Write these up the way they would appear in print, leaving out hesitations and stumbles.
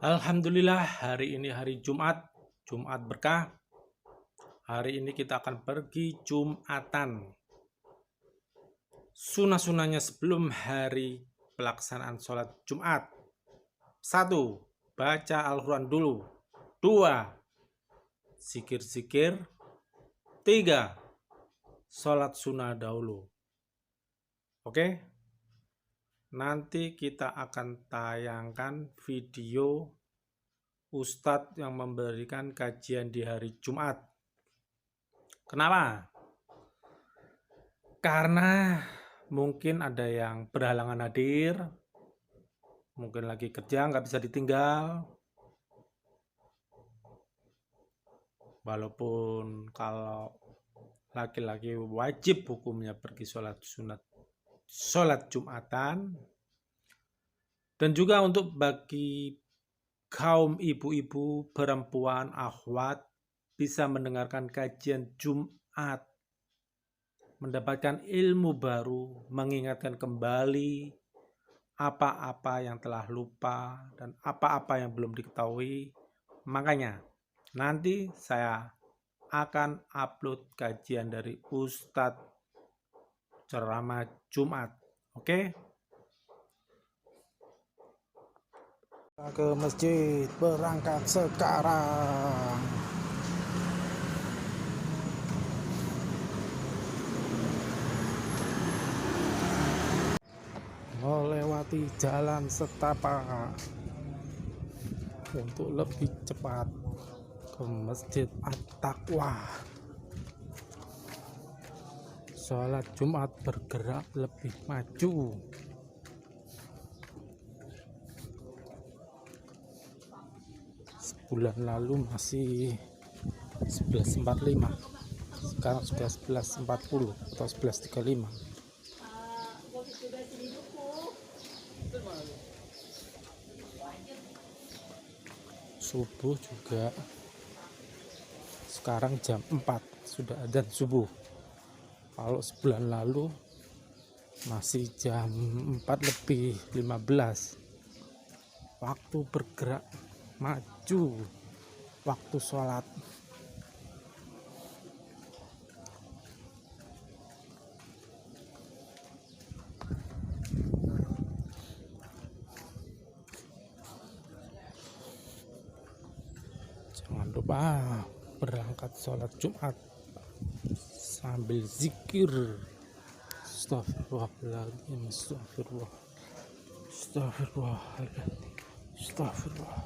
Alhamdulillah, hari ini hari Jumat, Jumat berkah. Hari ini kita akan pergi Jumatan. Sunah-sunahnya sebelum hari pelaksanaan sholat Jumat. 1. Baca Al-Quran dulu. 2. Zikir-zikir. 3. Sholat sunnah dahulu. Oke? Nanti kita akan tayangkan video Ustadz yang memberikan kajian di hari Jumat. Kenapa? Karena mungkin ada yang berhalangan hadir, mungkin lagi kerja nggak bisa ditinggal. Walaupun kalau laki-laki wajib hukumnya pergi sholat sunat, sholat Jumatan. Dan juga untuk bagi kaum ibu-ibu, perempuan, akhwat bisa mendengarkan kajian Jumat, mendapatkan ilmu baru, mengingatkan kembali apa-apa yang telah lupa dan apa-apa yang belum diketahui. Makanya nanti saya akan upload kajian dari Ustadz ceramah Jumat. Oke? Ke masjid, berangkat sekarang. Melewati jalan setapak untuk lebih cepat ke Masjid At-Taqwa. Sholat Jumat bergerak lebih maju. Bulan lalu masih 11.45, sekarang sudah 11.40 atau 11.35. Subuh juga sekarang jam 4 sudah adzan subuh. Kalau sebulan lalu masih jam 4:15. Waktu bergerak maju, waktu sholat. Jangan lupa berangkat sholat Jumat sambil zikir. Astagfirullahaladzim, astagfirullah, astagfirullahaladzim, astagfirullah,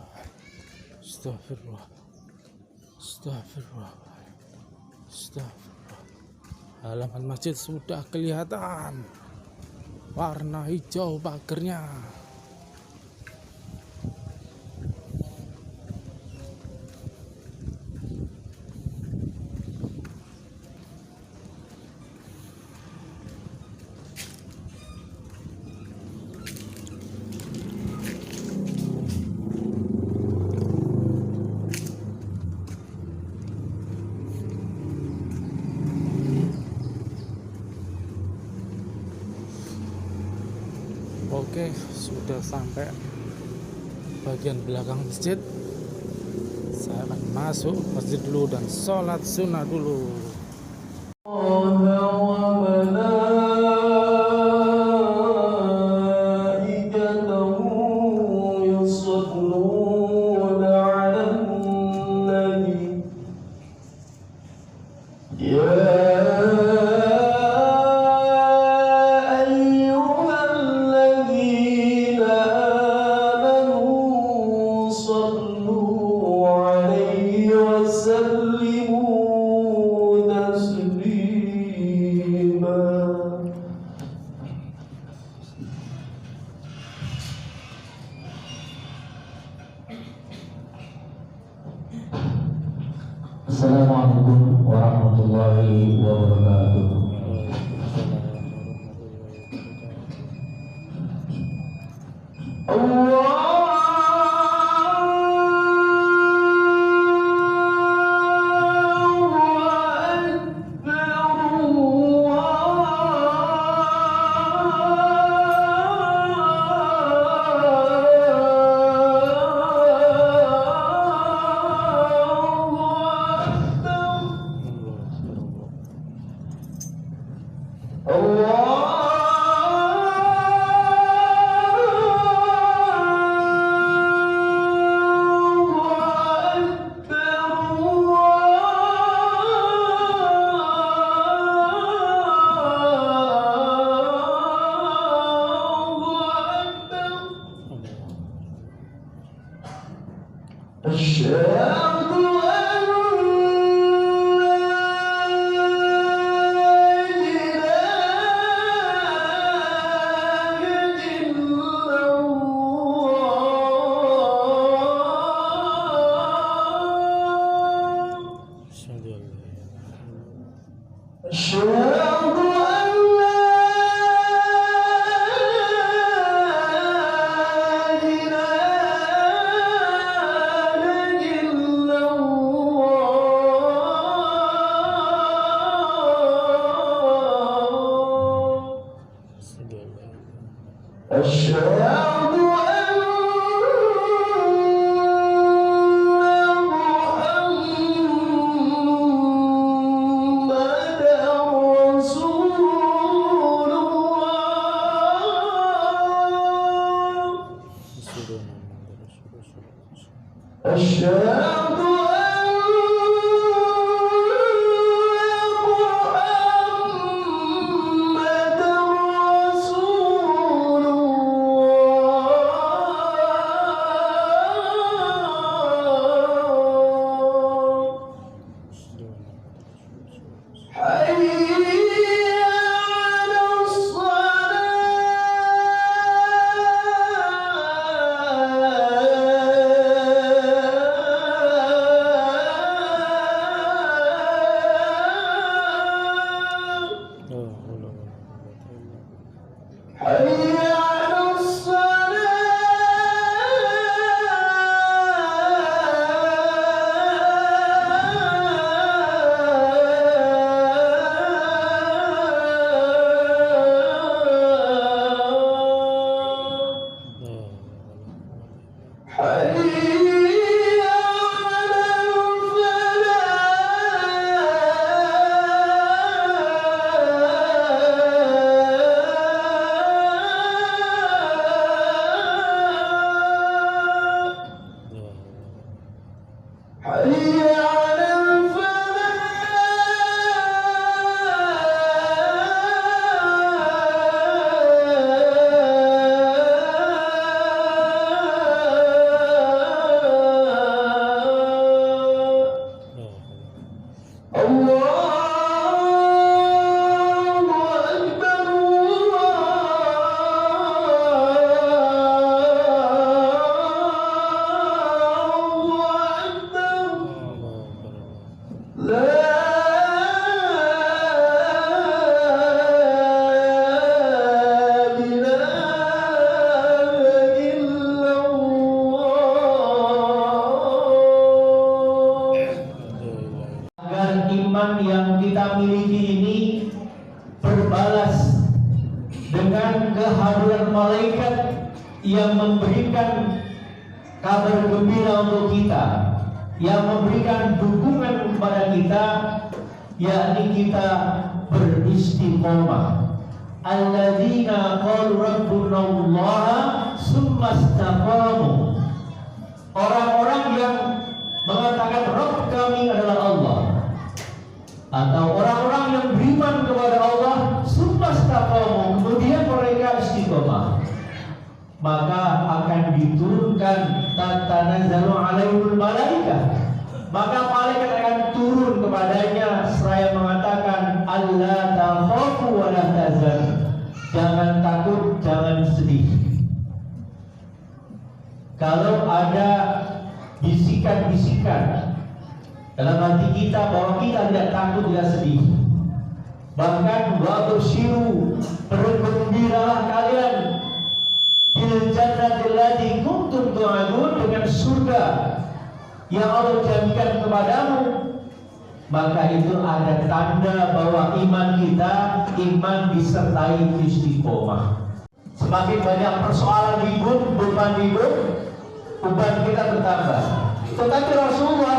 astagfirullah, astagfirullah, astagfirullah. Halaman masjid sudah kelihatan, warna hijau pagernya. Oke, sudah sampai bagian belakang masjid. Saya akan masuk masjid dulu dan sholat sunnah dulu. Assalamualaikum warahmatullahi wabarakatuh. iman yang kita miliki ini berbalas dengan kehadiran malaikat yang memberikan kabar gembira untuk kita, yang memberikan dukungan kepada kita, yakni kita beristiqomah. Alladzina qalu rabbuna Allah tsumma istaqamu. Orang-orang yang mengatakan Rabb kami adalah Allah, atau orang-orang yang beriman kepada Allah tsumma istaqamu, kemudian mereka istiqomah, maka akan diturunkan tatanazzalu alaihimul malaikah, maka malaikat akan turun kepadanya seraya mengatakan alla takhafu wa la tahzanu, jangan takut, jangan sedih. Kalau ada bisikan-bisikan dalam hati kita bahwa kita tidak takut, tidak sedih, bahkan wa basyiru, bergembiralah kalian bil jannatil lati kuntum tu'adun, dengan surga yang Allah janjikan kepadamu, maka itu ada tanda bahwa iman kita iman disertai istiqomah. Semakin banyak persoalan hidup, beban hidup, beban kita bertambah. Tetapi Rasulullah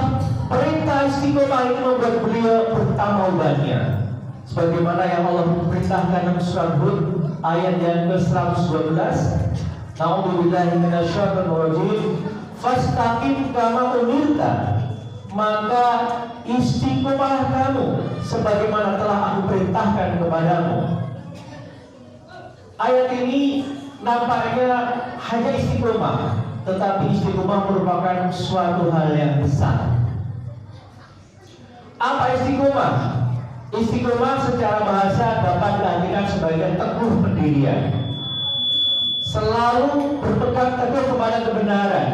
perintah istiqomah itu membuat beliau bertambah bebannya, sebagaimana yang Allah perintahkan dalam surah Hud ayat yang ke-112, A'udzubillahi minasyaitonir rajim, fastaqim kama umirta, maka istiqomah kamu sebagaimana telah aku perintahkan kepadamu. Ayat ini nampaknya hanya istiqomah, tetapi istiqomah merupakan suatu hal yang besar. Apa istiqomah? Istiqomah secara bahasa dapat diartikan sebagai teguh pendirian, selalu berpegang teguh kepada kebenaran,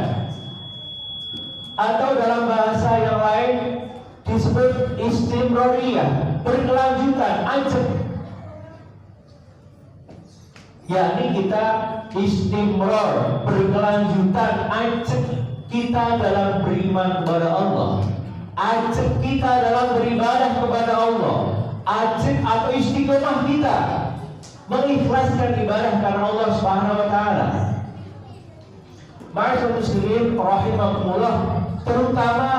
atau dalam bahasa yang lain disebut istimroriyah, berkelanjutan, ajak. Yakni kita istimror, berkelanjutan, ajak kita dalam beriman kepada Allah, ajak kita dalam beribadah kepada Allah, ajak atau istiqomah kita mengikhlaskan ibadah karena Allah Subhanahu wa taala. Ma'asyiral muslimin rahimakumullah, terutama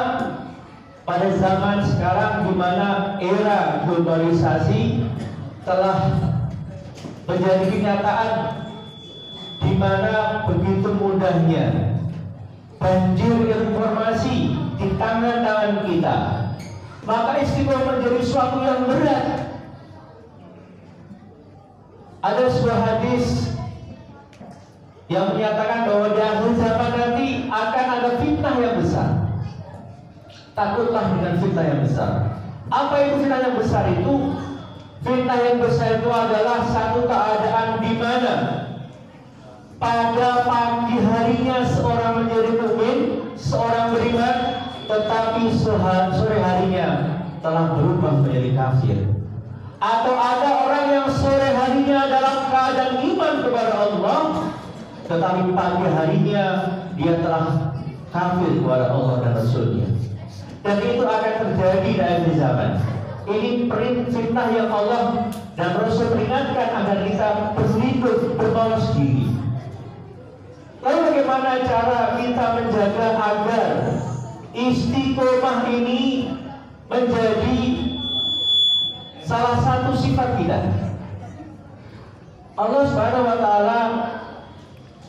pada zaman sekarang di mana era globalisasi telah menjadi kenyataan, di mana begitu mudahnya banjir informasi di tangan-tangan kita, maka istiqomah menjadi suatu yang berat. Ada sebuah hadis yang menyatakan bahwa di akhir zaman nanti akan ada fitnah yang besar. Takutlah dengan fitnah yang besar. Apa itu fitnah yang besar itu? Fitnah yang besar itu adalah satu keadaan di mana pada pagi harinya seorang menjadi mukmin, seorang beriman, tetapi sore harinya telah berubah menjadi kafir. Atau ada orang yang sore harinya dalam keadaan iman kepada Allah, tetapi pagi harinya dia telah kafir kepada Allah dan Rasulnya. Dan itu akan terjadi di akhir zaman. Ini fitnah yang Allah dan Rasul peringatkan agar kita berlindung, berbalas diri. Lalu bagaimana cara kita menjaga agar istiqomah ini menjadi salah satu sifat kita? Allah Subhanahu wa taala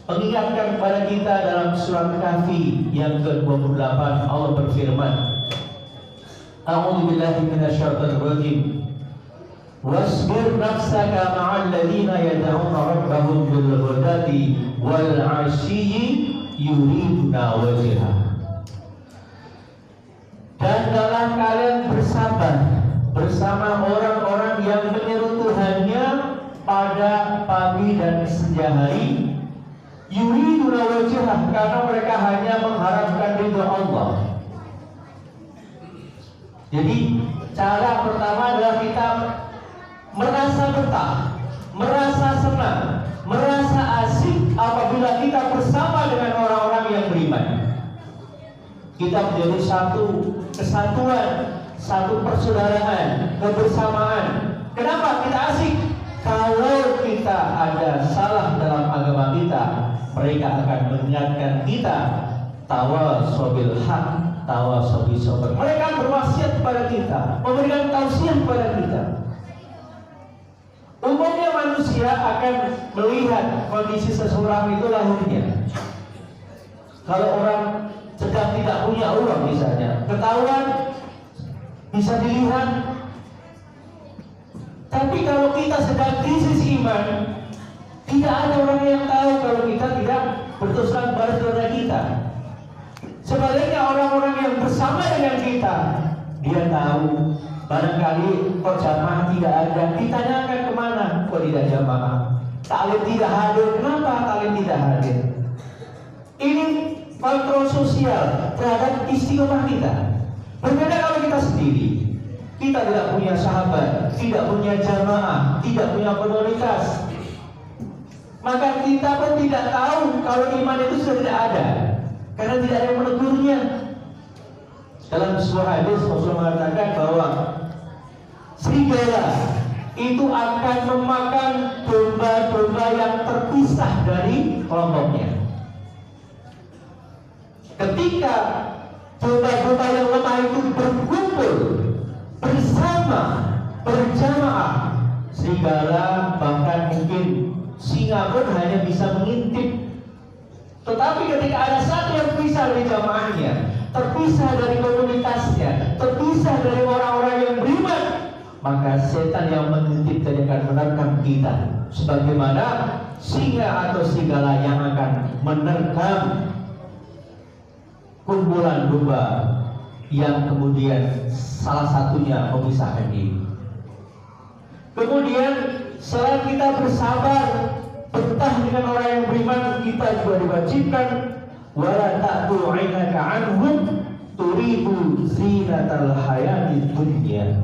mengingatkan kepada kita dalam surat Kahfi yang ke-28. Allah berfirman, A'udzu billahi minasyaitonir rajim. Wasbir nafsaka ma'al ladzina yad'una rabbahum bil ghadati wal 'ashiyyi yuriduna wajha. Dan dalam kalian bersabar bersama orang-orang yang menyeru Tuhannya pada pagi dan senja hari, yuriduna wajha, karena mereka hanya mengharapkan ridho Allah. Jadi cara pertama adalah kita merasa betah, merasa senang, merasa asik apabila kita bersama dengan orang-orang yang beriman. Kita menjadi satu kesatuan, satu persaudaraan, kebersamaan. Kenapa kita asik? Kalau kita ada salah dalam agama kita, mereka akan mengingatkan kita, tawasobil haq, tawasobil sober. Mereka berwasiat kepada kita, memberikan tausiah kepada kita. Umumnya manusia akan melihat kondisi seseorang itu lahirnya. Kalau orang sedang tidak punya uang misalnya, ketahuan, bisa dilihat. Tapi kalau kita sedang krisis iman, tidak ada orang yang tahu kalau kita tidak berterus terang kepada saudara kita. Sebaliknya orang-orang yang bersama dengan kita, dia tahu. Barangkali kok jamaah tidak ada, ditanyakan kemana, kok tidak jamaah. Taklim tidak hadir, kenapa taklim tidak hadir? Ini kontrol sosial terhadap istiqomah kita. Berbeda kalau kita sendiri. Kita tidak punya sahabat, tidak punya jamaah, tidak punya komunitas, maka kita pun tidak tahu kalau iman itu sudah tidak ada, karena tidak ada yang menegurnya. Dalam sebuah hadis Rasulullah mengatakan bahwa serigala itu akan memakan domba-domba yang terpisah dari kelompoknya. Ketika domba-domba yang lemah itu berkumpul bersama, berjamaah, serigala bahkan mungkin singa pun hanya bisa mengintip. Tetapi ketika ada satu yang terpisah dari jamaahnya, terpisah dari komunitasnya, terpisah dari orang-orang yang beriman, maka setan yang mengintip tadi akan menerkam kita, sebagaimana singa atau serigala yang akan menerkam gerombolan domba yang kemudian salah satunya memisahkan diri. Kemudian setelah kita bersabar betah dengan orang yang beriman, kita juga diwajibkan wala ta'tu 'ainaka 'anhum turidu zinatal hayatid dunya.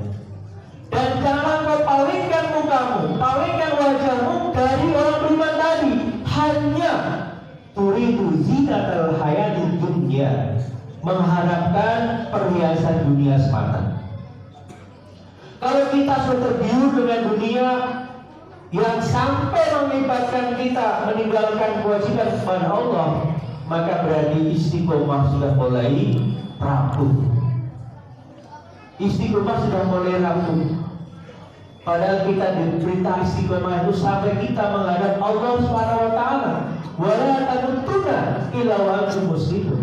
Dan jangan kau palingkan mukamu, palingkan wajahmu dari orang beriman tadi, hanya turidu zinatal hayatid dunya, mengharapkan perhiasan dunia semata. Kalau kita sudah tergiur dengan dunia yang sampai mengibatkan kita meninggalkan kewajiban kepada Allah, maka berarti istiqomah sudah mulai rapuh. Istiqomah sudah mulai rapuh. Padahal kita diperintah istiqomah itu sampai kita menghadap Allah Subhanahu wa taala. Wala tamutunna illa wa antum muslimun.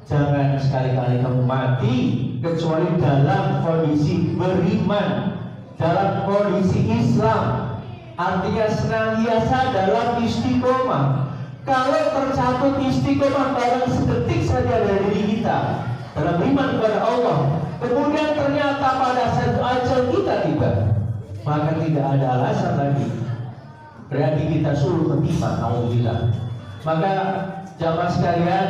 Jangan sekali-kali kamu mati kecuali dalam kondisi beriman, dalam kondisi Islam. Artinya senantiasa dalam istiqomah. Kalau tercatut istiqomah barang sedetik saja dari diri kita dalam beriman kepada Allah, kemudian ternyata pada saat ajal kita tiba, maka tidak ada alasan lagi. Berarti kita suruh ketimah, alhamdulillah. Maka jamaah sekalian,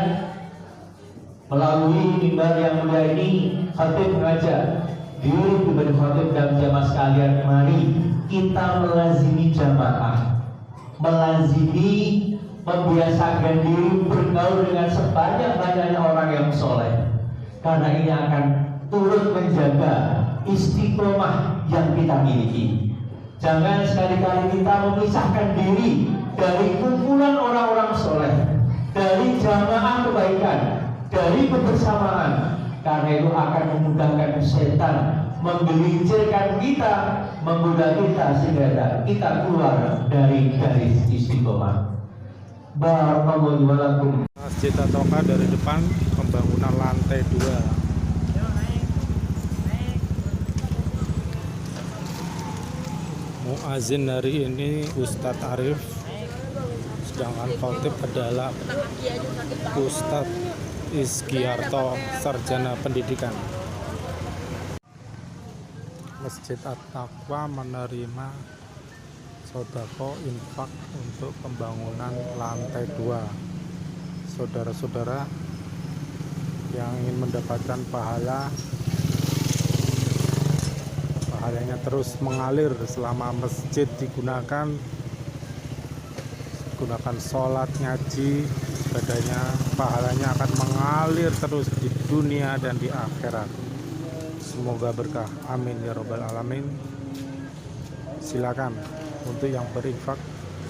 melalui mimbar yang mulia ini, khatib mengajak diri kepada khatib dan jamaah sekalian, mari kita melazimi jamaah, melazimi, membiasakan diri bergaul dengan sebanyak-banyaknya orang yang soleh, karena ini akan turut menjaga istiqomah yang kita miliki. Jangan sekali-kali kita memisahkan diri dari kumpulan orang-orang soleh, dari jamaah kebaikan, dari kebersamaan, karena itu akan memudahkan setan menggelincirkan kita, menggoda kita sehingga kita keluar dari garis istiqomah. Barakallahu wa lakum. Masjid At-Taqwa dari depan, pembangunan lantai 2. Muazin hari ini Ustadz Arif, sedangkan khotib adalah Ustadz Izkyarto, sarjana pendidikan. Masjid At-Taqwa menerima sodako infak untuk pembangunan lantai 2. Saudara-saudara yang ingin mendapatkan pahalanya terus mengalir selama masjid digunakan sholat, ngaji, ibadahnya, pahalanya akan mengalir terus di dunia dan di akhirat. Semoga berkah, amin ya robbal alamin. Silakan untuk yang berinfak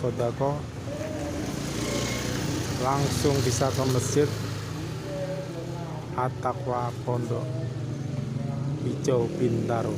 sodako langsung bisa ke Masjid At-Taqwa Pondok Hijau Bintaro.